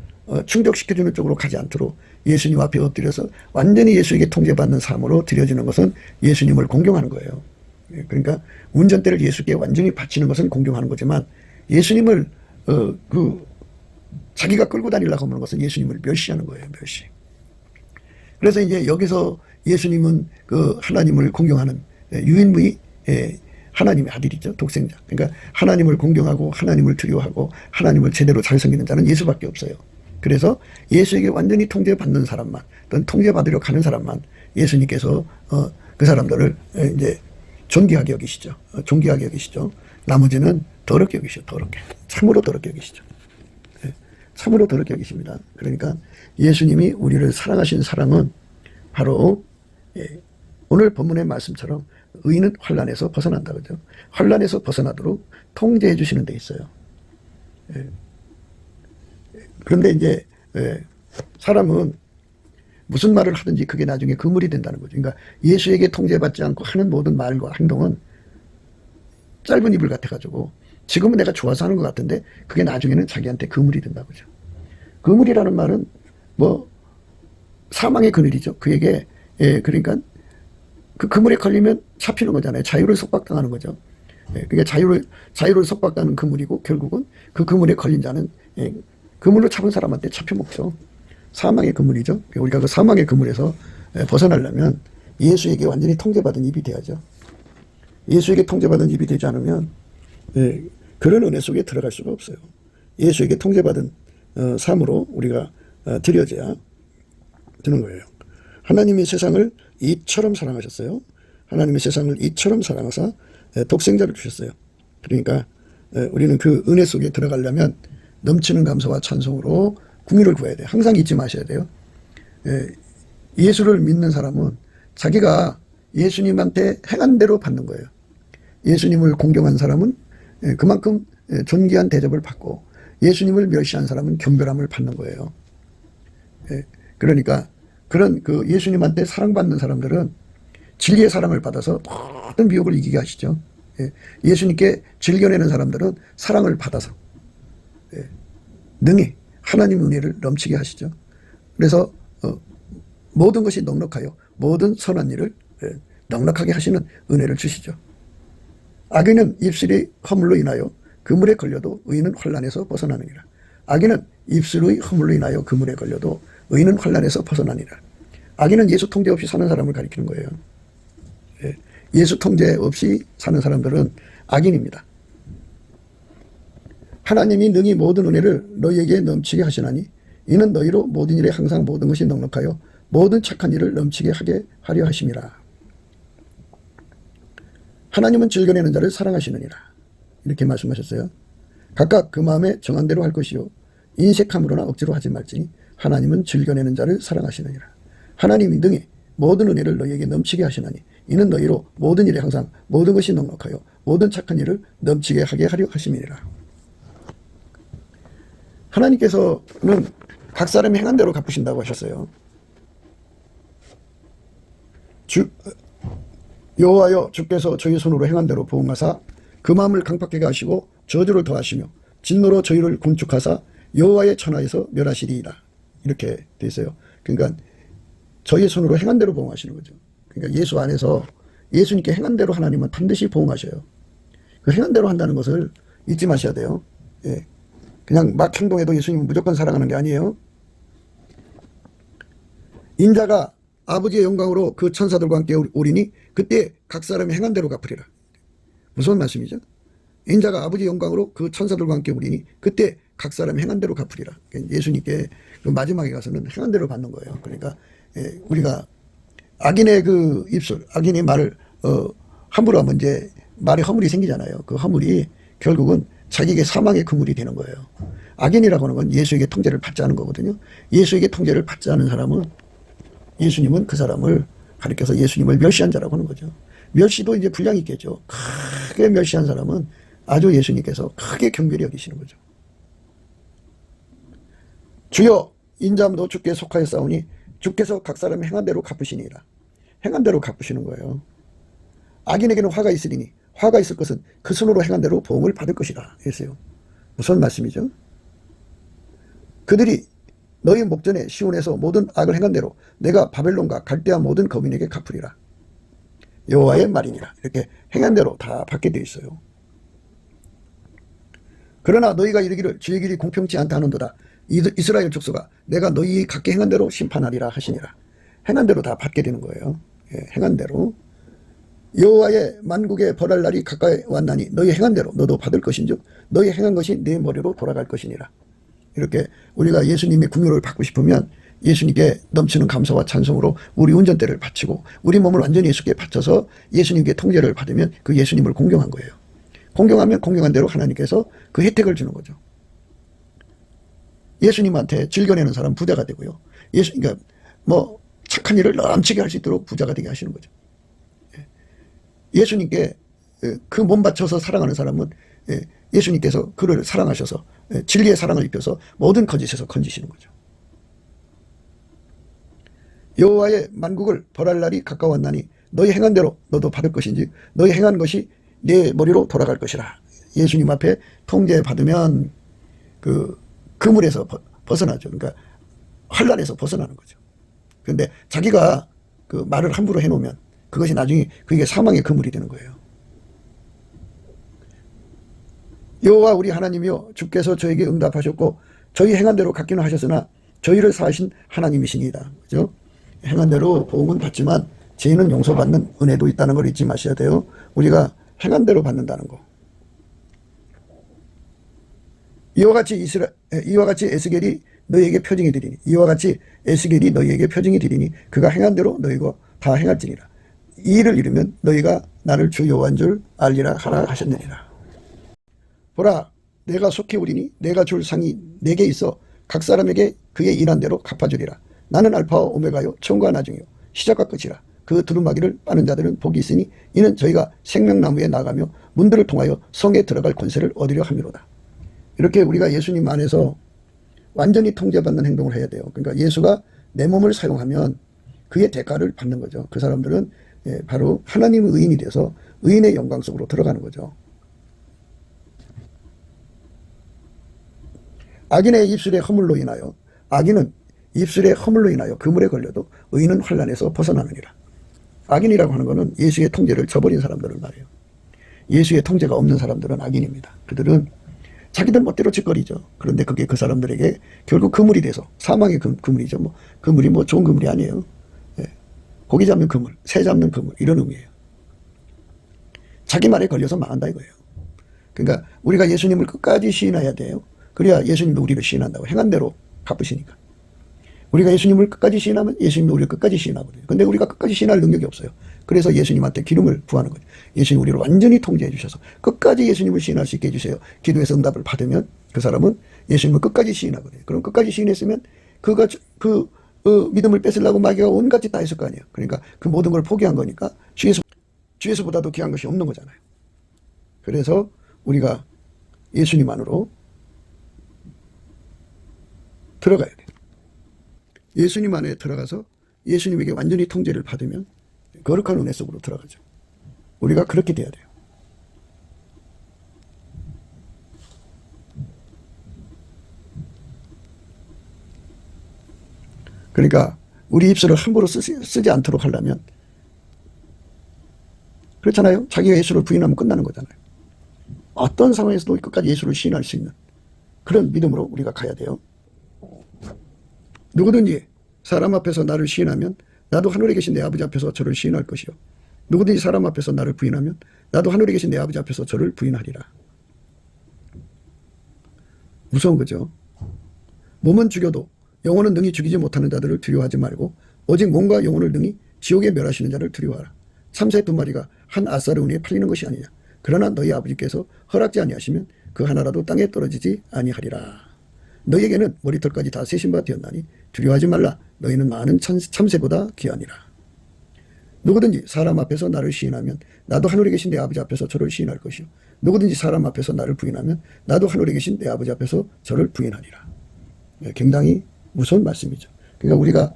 충족시켜주는 쪽으로 가지 않도록 예수님 앞에 엎드려서 완전히 예수에게 통제받는 삶으로 드려지는 것은 예수님을 공경하는 거예요. 그러니까 운전대를 예수께 완전히 바치는 것은 공경하는 거지만 예수님을 자기가 끌고 다니려고 하는 것은 예수님을 멸시하는 거예요. 멸시. 그래서 이제 여기서 예수님은 그 하나님을 공경하는 유일무이 하나님의 아들이죠. 독생자. 그러니까 하나님을 공경하고 하나님을 두려워하고 하나님을 제대로 잘 섬기는 자는 예수밖에 없어요. 그래서 예수에게 완전히 통제받는 사람만 또는 통제받으려고 하는 사람만 예수님께서 그 사람들을 이제 존귀하게 여기시죠. 존귀하게 여기시죠. 나머지는 더럽게 여기시죠. 더럽게. 참으로 더럽게 여기시죠. 참으로 더럽게 여기십니다. 그러니까 예수님이 우리를 사랑하신 사랑은 바로 오늘 본문의 말씀처럼 의인은 환난에서 벗어난다 그죠. 환난에서 벗어나도록 통제해 주시는 데 있어요. 그런데 이제 사람은 무슨 말을 하든지 그게 나중에 그물이 된다는 거죠. 그러니까 예수에게 통제받지 않고 하는 모든 말과 행동은 짧은 이불 같아가지고 지금은 내가 좋아서 하는 것 같은데 그게 나중에는 자기한테 그물이 된다 그죠. 그물이라는 말은 뭐 사망의 그늘이죠. 그에게 그러니까 그 그물에 걸리면 잡히는 거잖아요. 자유를 속박당하는 거죠. 그러니까 자유를 속박당하는 그물이고 결국은 그 그물에 걸린 자는 그물로 잡은 사람한테 잡혀먹죠. 사망의 그물이죠. 우리가 그 사망의 그물에서 벗어나려면 예수에게 완전히 통제받은 입이 돼야죠. 예수에게 통제받은 입이 되지 않으면 그런 은혜 속에 들어갈 수가 없어요. 예수에게 통제받은 삶으로 우리가 드려져야 되는 거예요. 하나님이 세상을 이처럼 사랑하셨어요. 하나님이 세상을 이처럼 사랑하사 독생자를 주셨어요. 그러니까 우리는 그 은혜 속에 들어가려면 넘치는 감사와 찬송으로 궁유를 구해야 돼요. 항상 잊지 마셔야 돼요. 예수를 믿는 사람은 자기가 예수님한테 행한 대로 받는 거예요. 예수님을 공경한 사람은 그만큼 존귀한 대접을 받고 예수님을 멸시한 사람은 경멸함을 받는 거예요. 그러니까 그런 그 예수님한테 사랑받는 사람들은 진리의 사랑을 받아서 모든 미혹을 이기게 하시죠. 예수님께 즐겨내는 사람들은 사랑을 받아서 능히 하나님의 은혜를 넘치게 하시죠. 그래서 모든 것이 넉넉하여 모든 선한 일을 넉넉하게 하시는 은혜를 주시죠. 악인은 입술의 허물로 인하여 그물에 걸려도 의인은 환난에서 벗어나느니라. 악인은 입술의 허물로 인하여 그물에 걸려도 의인은 환난에서 벗어나니라. 악인은 예수 통제 없이 사는 사람을 가리키는 거예요. 예수 통제 없이 사는 사람들은 악인입니다. 하나님이 능히 모든 은혜를 너희에게 넘치게 하시나니 이는 너희로 모든 일에 항상 모든 것이 넉넉하여 모든 착한 일을 넘치게 하게 하려 하심이라. 하나님은 즐겨내는 자를 사랑하시느니라. 이렇게 말씀하셨어요. 각각 그 마음에 정한 대로 할 것이요 인색함으로나 억지로 하지 말지니 하나님은 즐겨내는 자를 사랑하시느니라. 하나님이 능히 모든 은혜를 너희에게 넘치게 하시나니 이는 너희로 모든 일에 항상 모든 것이 넉넉하여 모든 착한 일을 넘치게 하게 하려 하심이니라. 하나님께서는 각 사람이 행한 대로 갚으신다고 하셨어요. 여호와여 주께서 저희 손으로 행한 대로 보응하사 그 마음을 강팍하게 하시고 저주를 더하시며 진노로 저희를 군축하사 여호와의 천하에서 멸하시리이다. 이렇게 돼 있어요. 그러니까 저희의 손으로 행한 대로 보응하시는 거죠. 그러니까 예수 안에서 예수님께 행한 대로 하나님은 반드시 보응하셔요. 그 행한 대로 한다는 것을 잊지 마셔야 돼요. 예. 그냥 막 행동해도 예수님은 무조건 사랑하는 게 아니에요. 인자가 아버지의 영광으로 그 천사들과 함께 오리니 그때 각 사람이 행한 대로 갚으리라. 무슨 말씀이죠? 인자가 아버지의 영광으로 그 천사들과 함께 오리니 그때 각 사람이 행한 대로 갚으리라. 예수님께 그 마지막에 가서는 행한 대로 받는 거예요. 그러니까 우리가 악인의 그 입술, 악인의 말을 함부로 하면 이제 말에 허물이 생기잖아요. 그 허물이 결국은 자기에게 사망의 그물이 되는 거예요. 악인이라고 하는 건 예수에게 통제를 받지 않은 거거든요. 예수에게 통제를 받지 않은 사람은 예수님은 그 사람을 가리켜서 예수님을 멸시한 자라고 하는 거죠. 멸시도 이제 분량이 있겠죠. 크게 멸시한 사람은 아주 예수님께서 크게 경멸히 여기시는 거죠. 주여 인자함도 주께 속하여 싸우니 주께서 각 사람의 행한 대로 갚으시니라. 행한 대로 갚으시는 거예요. 악인에게는 화가 있으리니 화가 있을 것은 그 손으로 행한 대로 보응을 받을 것이다 했어요. 무슨 말씀이죠? 그들이 너희 목전에 시온에서 모든 악을 행한 대로 내가 바벨론과 갈대아 모든 거민에게 갚으리라. 여호와의 말이니라. 이렇게 행한 대로 다 받게 되어 있어요. 그러나 너희가 이르기를 주의 길이 공평치 않다 하는도다. 이스라엘 족속아 내가 너희 각기 행한 대로 심판하리라 하시니라. 행한 대로 다 받게 되는 거예요. 예, 행한 대로. 여호와의 만국에 벌할 날이 가까이 왔나니 너희 행한 대로 너도 받을 것인즉 너희 행한 것이 네 머리로 돌아갈 것이니라. 이렇게 우리가 예수님의 긍휼을 받고 싶으면 예수님께 넘치는 감사와 찬송으로 우리 운전대를 바치고 우리 몸을 완전히 예수께 바쳐서 예수님께 통제를 받으면 그 예수님을 공경한 거예요. 공경하면 공경한 대로 하나님께서 그 혜택을 주는 거죠. 예수님한테 즐겨내는 사람 부자가 되고요. 그러니까 뭐 착한 일을 넘치게 할 수 있도록 부자가 되게 하시는 거죠. 예수님께 그 몸 바쳐서 사랑하는 사람은 예수님께서 그를 사랑하셔서 진리의 사랑을 입혀서 모든 거짓에서 건지시는 거죠. 여호와의 만국을 벌할 날이 가까웠나니 너희 행한 대로 너도 받을 것인지 너희 행한 것이 네 머리로 돌아갈 것이라. 예수님 앞에 통제받으면 그 그물에서 벗어나죠. 그러니까 환난에서 벗어나는 거죠. 그런데 자기가 그 말을 함부로 해놓으면 그것이 나중에 그게 사망의 그물이 되는 거예요. 여호와 우리 하나님이여 주께서 저에게 응답하셨고 저희 행한 대로 갚기는 하셨으나 저희를 사하신 하나님이시니이다. 그죠? 행한 대로 보응은 받지만 죄는 용서받는 은혜도 있다는 걸 잊지 마셔야 돼요. 우리가 행한 대로 받는다는 거. 이와 같이 에스겔이 너희에게 표징이 되리니 이와 같이 에스겔이 너희에게 표징이 되리니 그가 행한 대로 너희가 다 행할지니라. 이 일을 이루면 너희가 나를 주 여호와인 줄 알리라 하라 하셨느니라. 보라 내가 속히 오리니 내가 줄 상이 내게 있어 각 사람에게 그의 일한 대로 갚아주리라. 나는 알파와 오메가요 처음과 나중이요 시작과 끝이라. 그 두루마기를 빠는 자들은 복이 있으니 이는 저희가 생명나무에 나가며 문들을 통하여 성에 들어갈 권세를 얻으려 함이로다. 이렇게 우리가 예수님 안에서 완전히 통제받는 행동을 해야 돼요. 그러니까 예수가 내 몸을 사용하면 그의 대가를 받는 거죠. 그 사람들은 바로 하나님의 의인이 돼서 의인의 영광 속으로 들어가는 거죠. 악인의 입술의 허물로 인하여 악인은 입술의 허물로 인하여 그물에 걸려도 의인은 환난에서 벗어나느니라. 악인이라고 하는 것은 예수의 통제를 저버린 사람들을 말해요. 예수의 통제가 없는 사람들은 악인입니다. 그들은 자기들 멋대로 짓거리죠. 그런데 그게 그 사람들에게 결국 그물이 돼서 사망의 그물이죠. 뭐 그물이 뭐 좋은 그물이 아니에요. 예. 고기 잡는 그물, 새 잡는 그물 이런 의미예요. 자기 말에 걸려서 망한다 이거예요. 그러니까 우리가 예수님을 끝까지 시인해야 돼요. 그래야 예수님도 우리를 시인한다고. 행한 대로 갚으시니까. 우리가 예수님을 끝까지 시인하면 예수님도 우리를 끝까지 시인하거든요. 근데 우리가 끝까지 시인할 능력이 없어요. 그래서 예수님한테 기름을 부하는 거죠. 예수님 우리를 완전히 통제해 주셔서 끝까지 예수님을 시인할 수 있게 해주세요. 기도에서 응답을 받으면 그 사람은 예수님을 끝까지 시인하거든요. 그럼 끝까지 시인했으면 그가 믿음을 뺏으려고 마귀가 온갖 짓 다 했을 거 아니에요. 그러니까 그 모든 걸 포기한 거니까 주에서보다도 귀한 것이 없는 거잖아요. 그래서 우리가 예수님 안으로 들어가야 돼요. 예수님 안에 들어가서 예수님에게 완전히 통제를 받으면 거룩한 은혜 속으로 들어가죠. 우리가 그렇게 돼야 돼요. 그러니까 우리 입술을 함부로 쓰지 않도록 하려면 그렇잖아요. 자기가 예수를 부인하면 끝나는 거잖아요. 어떤 상황에서도 끝까지 예수를 시인할 수 있는 그런 믿음으로 우리가 가야 돼요. 누구든지 사람 앞에서 나를 시인하면 나도 하늘에 계신 내 아버지 앞에서 저를 시인할 것이요. 누구든지 사람 앞에서 나를 부인하면 나도 하늘에 계신 내 아버지 앞에서 저를 부인하리라. 무서운 거죠. 몸은 죽여도 영혼은 능히 죽이지 못하는 자들을 두려워하지 말고 오직 몸과 영혼을 능히 지옥에 멸하시는 자를 두려워하라. 참새 2마리가 한 아사르우니에 팔리는 것이 아니냐. 그러나 너희 아버지께서 허락지 아니하시면 그 하나라도 땅에 떨어지지 아니하리라. 너희에게는 머리털까지 다 세신 바 되었나니 두려워하지 말라. 너희는 많은 참새보다 귀하니라. 누구든지 사람 앞에서 나를 시인하면 나도 하늘에 계신 내 아버지 앞에서 저를 시인할 것이요. 누구든지 사람 앞에서 나를 부인하면 나도 하늘에 계신 내 아버지 앞에서 저를 부인하리라. 굉장히 무서운 말씀이죠. 그러니까 우리가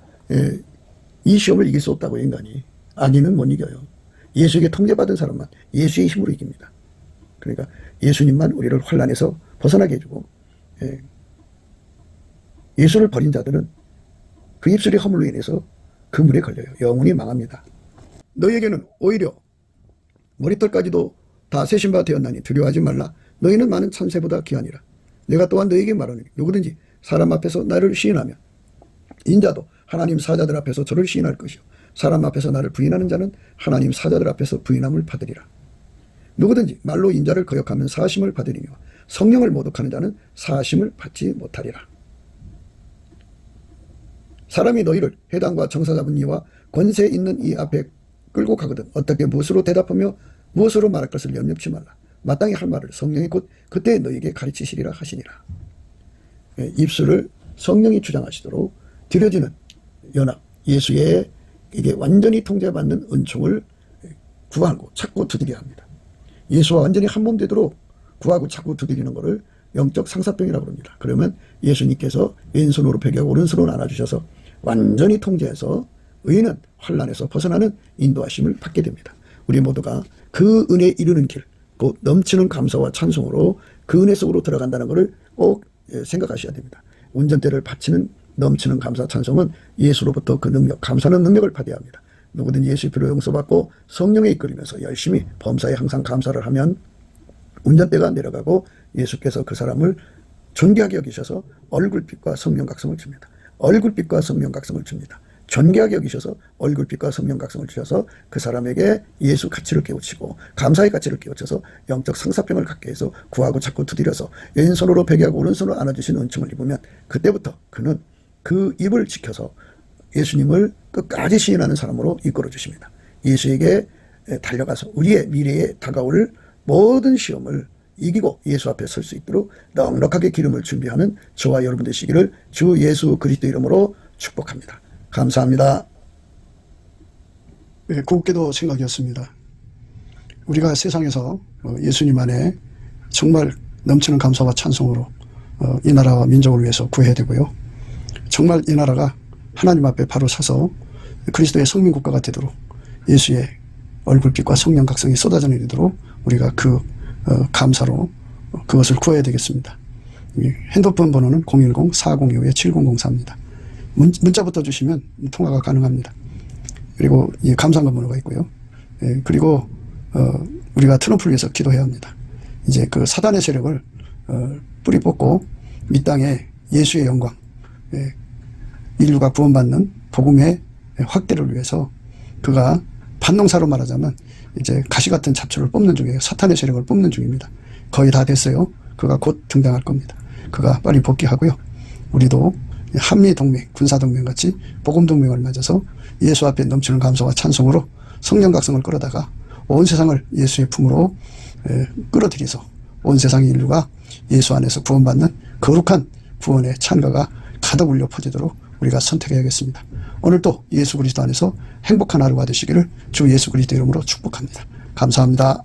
이 시험을 이길 수 없다고 인간이. 악인은 못 이겨요. 예수에게 통제받은 사람만 예수의 힘으로 이깁니다. 그러니까 예수님만 우리를 환난에서 벗어나게 해주고 예수를 버린 자들은 그 입술의 허물로 인해서 그물에 걸려요. 영원히 망합니다. 너희에게는 오히려 머리털까지도 다 세신 바 되었나니 두려워하지 말라. 너희는 많은 참새보다 귀하니라. 내가 또한 너희에게 말하노니 누구든지 사람 앞에서 나를 시인하면 인자도 하나님 사자들 앞에서 저를 시인할 것이요. 사람 앞에서 나를 부인하는 자는 하나님 사자들 앞에서 부인함을 받으리라. 누구든지 말로 인자를 거역하면 사심을 받으리며 성령을 모독하는 자는 사심을 받지 못하리라. 사람이 너희를 해당과 정사 잡은 이와 권세 있는 이 앞에 끌고 가거든 어떻게 무엇으로 대답하며 무엇으로 말할 것을 염려치 말라. 마땅히 할 말을 성령이 곧 그때 너희에게 가르치시리라 하시니라. 입술을 성령이 주장하시도록 드려지는 연합, 예수의 이게 완전히 통제받는 은총을 구하고 찾고 두드려야 합니다. 예수와 완전히 한 몸 되도록 구하고 찾고 두드리는 것을 영적 상사병이라고 합니다. 그러면 예수님께서 왼손으로 베개하고 오른손으로 안아주셔서 완전히 통제해서 의인은 환난에서 벗어나는 인도하심을 받게 됩니다. 우리 모두가 그 은혜에 이르는 길, 곧 넘치는 감사와 찬송으로 그 은혜 속으로 들어간다는 것을 꼭 생각하셔야 됩니다. 운전대를 바치는 넘치는 감사 찬송은 예수로부터 그 능력, 감사는 능력을 받아야 합니다. 누구든지 예수의 피로 용서받고 성령에 이끌리면서 열심히 범사에 항상 감사를 하면 운전대가 내려가고 예수께서 그 사람을 존귀하게 여기셔서 얼굴빛과 성령각성을 줍니다. 얼굴빛과 성령각성을 줍니다. 존귀하게 여기셔서 얼굴빛과 성령각성을 주셔서 그 사람에게 예수 가치를 깨우치고 감사의 가치를 깨우쳐서 영적 상사병을 갖게 해서 구하고 찾고 두드려서 왼손으로 베개하고 오른손으로 안아주시는 은총을 입으면 그때부터 그는 그 입을 지켜서 예수님을 끝까지 시인하는 사람으로 이끌어 주십니다. 예수에게 달려가서 우리의 미래에 다가올 모든 시험을 이기고 예수 앞에 설 수 있도록 넉넉하게 기름을 준비하는 저와 여러분 되시기를 주 예수 그리스도 이름으로 축복합니다. 감사합니다. 네, 곱게도 생각이었습니다. 우리가 세상에서 예수님 안에 정말 넘치는 감사와 찬송으로 이 나라와 민족을 위해서 구해야 되고요. 정말 이 나라가 하나님 앞에 바로 서서 그리스도의 성민국가가 되도록 예수의 얼굴빛과 성령 각성이 쏟아져 내리도록 우리가 그 감사로 그것을 구해야 되겠습니다. 핸드폰 번호는 010-4025-7004입니다. 문자부터 주시면 통화가 가능합니다. 그리고 이 감상건문호가 있고요. 예, 그리고 우리가 트럼프를 위해서 기도해야 합니다. 이제 그 사단의 세력을 뿌리 뽑고 이 땅에 예수의 영광, 예, 인류가 구원받는 복음의 확대를 위해서 그가 반농사로 말하자면 이제 가시 같은 잡초를 뽑는 중이에요. 사탄의 세력을 뽑는 중입니다. 거의 다 됐어요. 그가 곧 등장할 겁니다. 그가 빨리 복귀하고요. 우리도 한미동맹, 군사동맹 같이 복음동맹을 맺어서 예수 앞에 넘치는 감사와 찬송으로 성령각성을 끌어다가 온 세상을 예수의 품으로 끌어들여서 온 세상의 인류가 예수 안에서 구원받는 거룩한 구원의 찬가가 가득 울려 퍼지도록 우리가 선택해야겠습니다. 오늘도 예수 그리스도 안에서 행복한 하루가 되시기를 주 예수 그리스도 이름으로 축복합니다. 감사합니다.